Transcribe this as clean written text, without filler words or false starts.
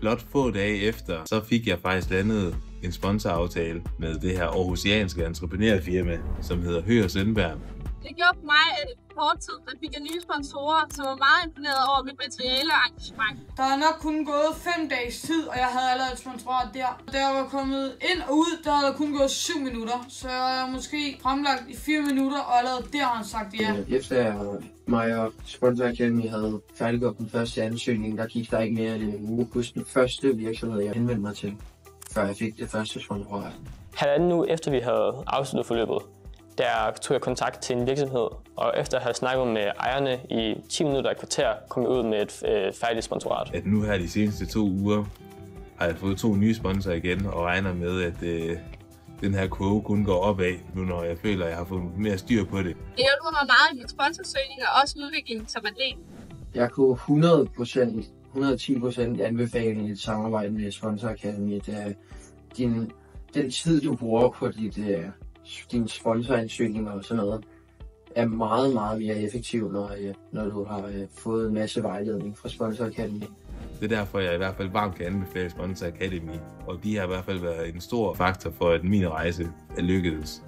Blot få dage efter, så fik jeg faktisk landet en sponsoraftale med det her aarhusianske entreprenørfirma, som hedder Høgh & Sindberg. Det gjorde for mig kort tid, der fik jeg nye sponsorer, som var meget imponeret over mit materiale og engagement. Der er nok kun gået 5 dages tid, og jeg havde allerede et sponsorat der. Da jeg var kommet ind og ud, der havde kun gået 7 minutter. Så jeg er måske fremlagt i 4 minutter, og allerede der har han sagt ja. Efter mig og Sponsor Academy havde færdiggjort den første ansøgning, der gik der ikke mere end en uge hos den første virksomhed, jeg henvendte mig til, før jeg fik det første sponsorat. Halvanden uge efter vi havde afsluttet forløbet, der tog jeg kontakt til en virksomhed, og efter at have snakket med ejerne i 10 minutter et kvarter, kom jeg ud med et færdigt sponsorat. At nu her de seneste 2 uger har jeg fået 2 nye sponsorer igen, og regner med, at den her kurve kun går opad, nu når jeg føler, at jeg har fået mere styr på det. Det hjælper mig meget i mit sponsorsøgning og også udvikling som atlet. Jeg kunne 110% anbefale et samarbejde med Sponsor Academy. Den tid, du bruger på din sponsoransøgning og sådan noget, er meget, meget mere effektiv, når du har fået en masse vejledning fra Sponsor Academy. Det er derfor, jeg i hvert fald varmt kan anbefale Sponsor Academy, og de har i hvert fald været en stor faktor for, at min rejse er lykkedes.